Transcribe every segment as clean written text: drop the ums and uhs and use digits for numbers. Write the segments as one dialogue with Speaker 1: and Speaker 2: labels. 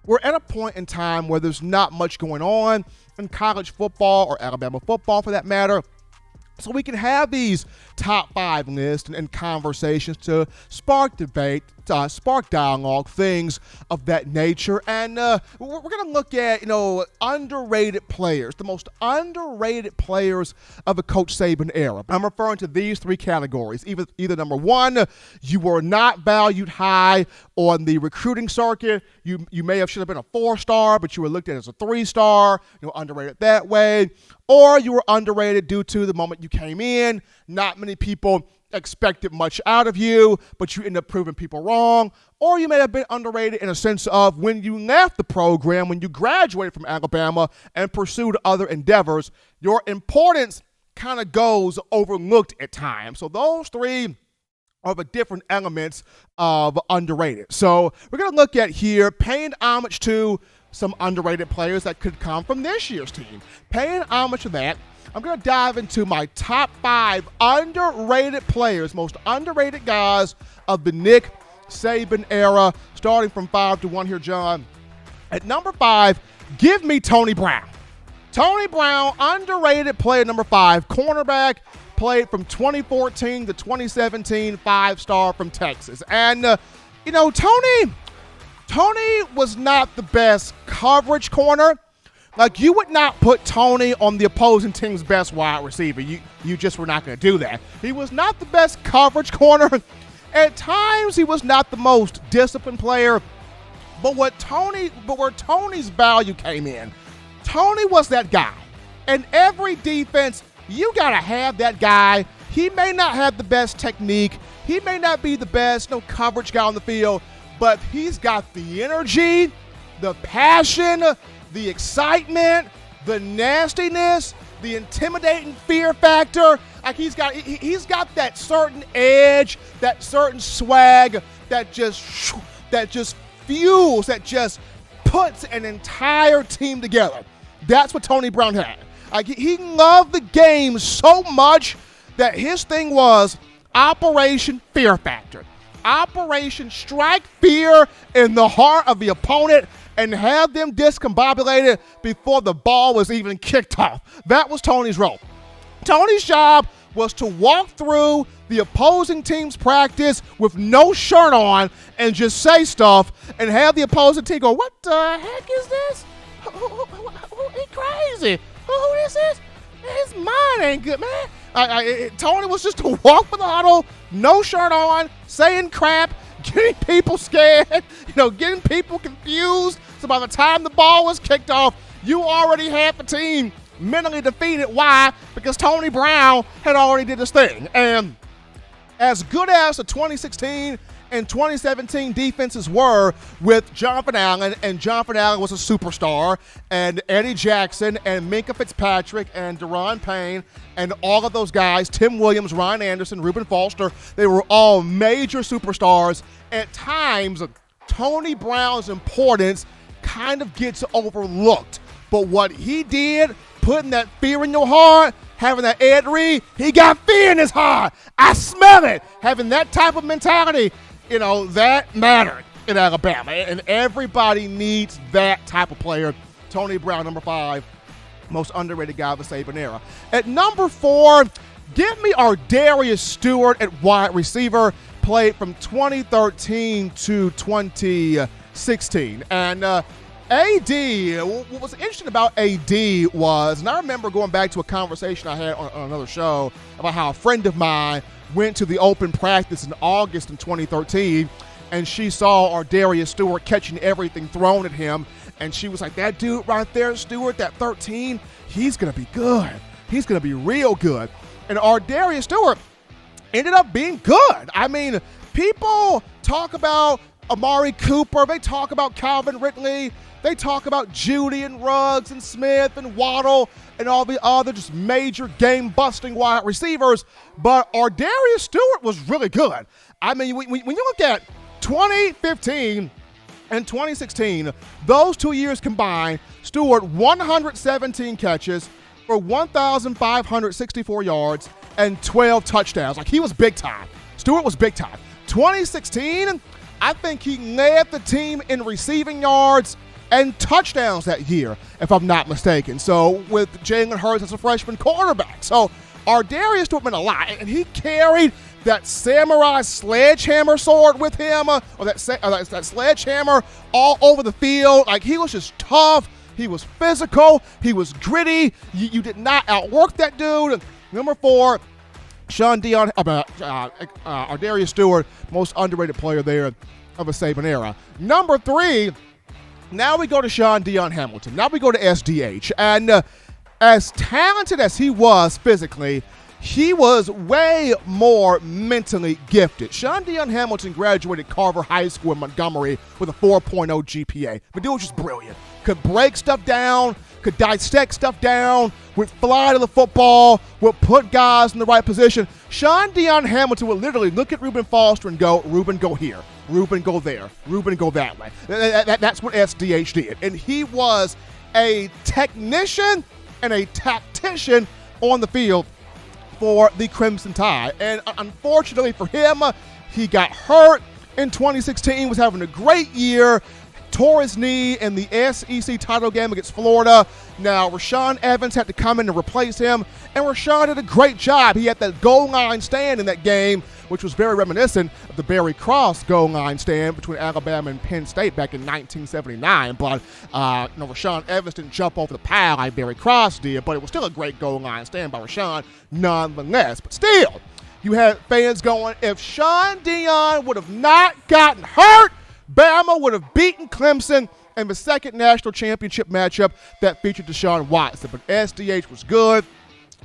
Speaker 1: we're at a point in time where there's not much going on in college football or Alabama football for that matter. So we can have these top 5 lists and conversations to spark debate, spark dialogue, things of that nature. And we're going to look at, underrated players, the most underrated players of the Coach Saban era. I'm referring to these 3 categories. Either number 1, you were not valued high on the recruiting circuit. You should have been a 4-star, but you were looked at as a 3-star, underrated that way. Or you were underrated due to the moment you came in. Not many people expected much out of you, but you ended up proving people wrong. Or you may have been underrated in a sense of when you left the program, when you graduated from Alabama and pursued other endeavors, your importance kind of goes overlooked at times. So those 3 are the different elements of underrated. So we're going to look at here paying homage to some underrated players that could come from this year's team. Paying homage to that, I'm going to dive into my top 5 underrated players, most underrated guys of the Nick Saban era, starting from 5 to 1 here, John. At number 5, give me Tony Brown. Tony Brown, underrated player number 5, cornerback, played from 2014 to 2017, 5-star from Texas. And, Tony was not the best coverage corner. Like, you would not put Tony on the opposing team's best wide receiver. You just were not going to do that. He was not the best coverage corner. At times, he was not the most disciplined player. But where Tony's value came in, Tony was that guy. In every defense, you got to have that guy. He may not have the best technique. He may not be the best coverage guy on the field. But he's got the energy, the passion, the excitement, the nastiness, the intimidating fear factor. Like he's got that certain edge, that certain swag that just fuels, that just puts an entire team together. That's what Tony Brown had. Like he loved the game so much that his thing was Operation Fear Factor. Operation strike fear in the heart of the opponent and have them discombobulated before the ball was even kicked off. That was Tony's role. Tony's job was to walk through the opposing team's practice with no shirt on and just say stuff and have the opposing team go, what the heck is this? He crazy. Who this is? His mind ain't good, man. Tony was just to walk for the huddle, no shirt on, saying crap, getting people scared, getting people confused. So by the time the ball was kicked off, you already had the team mentally defeated. Why? Because Tony Brown had already did his thing. And as good as the 2016 and 2017 defenses were with Jonathan Allen, and Jonathan Allen was a superstar, and Eddie Jackson and Minkah Fitzpatrick and Deron Payne and all of those guys, Tim Williams, Ryan Anderson, Reuben Foster, they were all major superstars. At times, Tony Brown's importance kind of gets overlooked. But what he did, putting that fear in your heart, having that Ed Reed, he got fear in his heart. I smell it. Having that type of mentality, that mattered in Alabama. And everybody needs that type of player. Tony Brown, number 5, most underrated guy of the Saban era. At number 4, give me our Darius Stewart at wide receiver, played from 2013 to 2016. And AD, what was interesting about AD was, and I remember going back to a conversation I had on another show about how a friend of mine went to the open practice in August in 2013, and she saw our Darius Stewart catching everything thrown at him, and she was like, that dude right there, Stewart, that 13, he's going to be good. He's going to be real good. And our Darius Stewart ended up being good. I mean, people talk about Amari Cooper. They talk about Calvin Ridley. They talk about Judy and Ruggs and Smith and Waddle and all the other just major game-busting wide receivers. But our Darius Stewart was really good. I mean, when you look at 2015 and 2016, those 2 years combined, Stewart 117 catches for 1,564 yards and 12 touchdowns. Like, he was big time. Stewart was big time. 2016, I think he led the team in receiving yards and touchdowns that year, if I'm not mistaken. So with Jalen Hurts as a freshman quarterback. So our Darius Stewart meant a lot, and he carried that samurai sledgehammer sword with him, or that sledgehammer all over the field. Like, he was just tough. He was physical. He was gritty. You did not outwork that dude. Number 4, Shaun Dion, our Darius Stewart, most underrated player there of a Saban era. Number 3, now we go to Shaun Dion Hamilton. Now we go to SDH. And as talented as he was physically, he was way more mentally gifted. Shaun Dion Hamilton graduated Carver High School in Montgomery with a 4.0 GPA. The dude was just brilliant. Could break stuff down, could dissect stuff down, would fly to the football, would put guys in the right position. Shaun Dion Hamilton would literally look at Reuben Foster and go, Reuben, go here. Reuben, go there. Reuben, go that way. That's what SDH did. And he was a technician and a tactician on the field for the Crimson Tide. And unfortunately for him, he got hurt in 2016, was having a great year, tore his knee in the SEC title game against Florida. Now, Rashaan Evans had to come in and replace him, and Rashaan did a great job. He had that goal line stand in that game, which was very reminiscent of the Barry Cross goal line stand between Alabama and Penn State back in 1979. But Rashaan Evans didn't jump over the pile like Barry Cross did, but it was still a great goal line stand by Rashaan nonetheless. But still, you had fans going, if Shaun Dion would have not gotten hurt, Bama would have beaten Clemson in the second national championship matchup that featured Deshaun Watson. But SDH was good.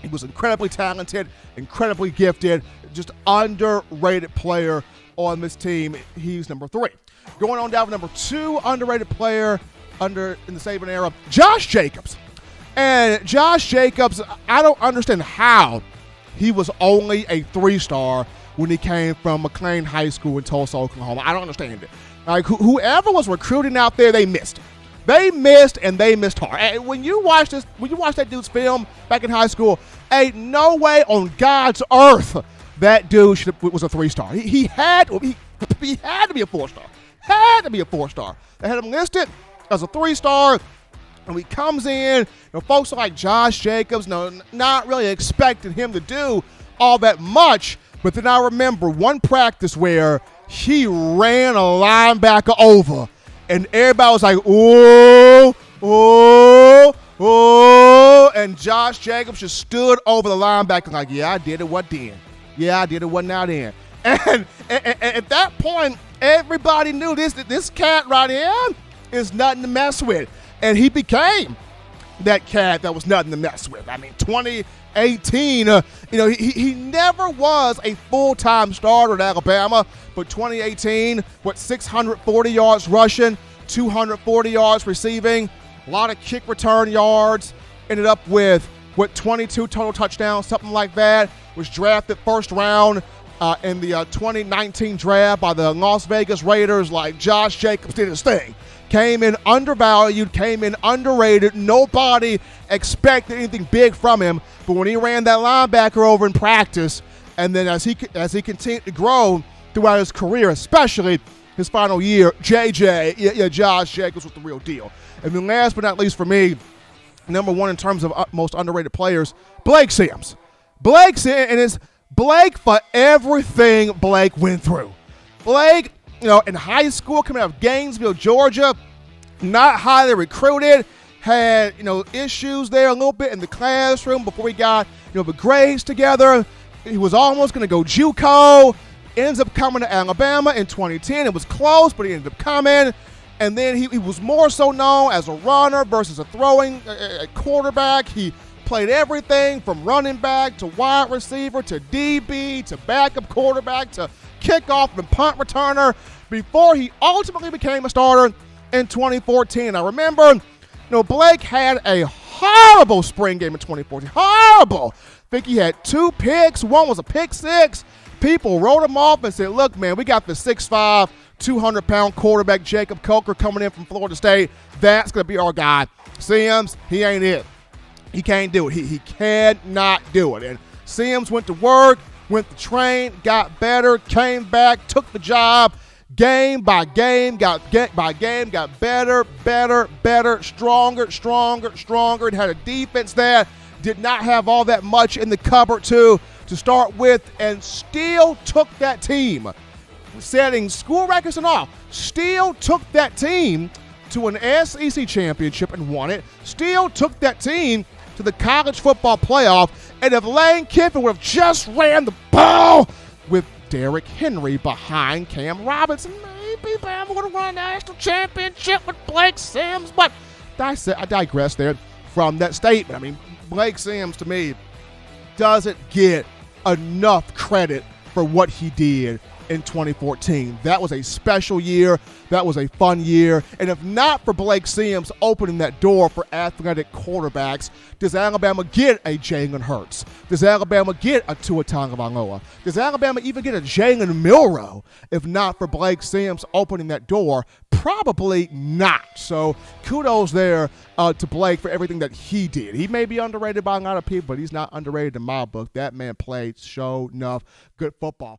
Speaker 1: He was incredibly talented, incredibly gifted, just underrated player on this team. He's number 3. Going on down to number 2, underrated player in the Saban era, Josh Jacobs. And Josh Jacobs, I don't understand how he was only a 3-star when he came from McLean High School in Tulsa, Oklahoma. I don't understand it. Like, whoever was recruiting out there, they missed. They missed, and they missed hard. And when you watch that dude's film back in high school, ain't no way on God's earth that dude was a 3-star. He had to be a 4-star. Had to be a 4-star. They had him listed as a 3-star, and he comes in. Folks like Josh Jacobs, not really expecting him to do all that much. But then I remember one practice where he ran a linebacker over, and everybody was like, oh, oh, oh, and Josh Jacobs just stood over the linebacker like, yeah, I did it, what then? Yeah, I did it, what now then? And at that point, everybody knew this cat right here is nothing to mess with. And he became that cat that was nothing to mess with. I mean, 2018, he never was a full-time starter at Alabama, but 2018, 640 yards rushing, 240 yards receiving, a lot of kick return yards, ended up with 22 total touchdowns, something like that, was drafted first round in the 2019 draft by the Las Vegas Raiders. Like, Josh Jacobs did his thing. Came in undervalued, came in underrated. Nobody expected anything big from him. But when he ran that linebacker over in practice, and then as he continued to grow throughout his career, especially his final year, Josh Jacobs was the real deal. And then last but not least for me, number 1 in terms of most underrated players, Blake Sims. Blake Sims, and it's Blake for everything Blake went through. Blake, in high school, coming out of Gainesville, Georgia, not highly recruited, had, issues there a little bit in the classroom before he got, the grades together. He was almost going to go JUCO, ends up coming to Alabama in 2010. It was close, but he ended up coming. And then he was more so known as a runner versus a throwing quarterback. He played everything from running back to wide receiver to DB to backup quarterback to kickoff and punt returner before he ultimately became a starter in 2014. I remember, Blake had a horrible spring game in 2014. Horrible. I think he had 2 picks. One was a pick 6. People wrote him off and said, look, man, we got the 6'5", 200-pound quarterback Jacob Coker coming in from Florida State. That's going to be our guy. Sims, he ain't it. He can't do it. He cannot do it. And Sims went to work, went to train, got better, came back, took the job, game by game, got better, stronger, and had a defense that did not have all that much in the cupboard to start with, and still took that team, setting school records and all, still took that team to an SEC championship and won it, still took that team to the college football playoff, and if Lane Kiffin would have just ran the ball with Derrick Henry behind Cam Robinson, maybe Bama would have won a national championship with Blake Sims, but I digress there from that statement. I mean, Blake Sims, to me, doesn't get enough credit for what he did in 2014. That was a special year. That was a fun year. And if not for Blake Sims opening that door for athletic quarterbacks, does Alabama get a Jalen Hurts? Does Alabama get a Tua Tagovailoa? Does Alabama even get a Jalen Milroe? If not for Blake Sims opening that door, probably not. So kudos there to Blake for everything that he did. He may be underrated by a lot of people, but he's not underrated in my book. That man played, showed enough good football.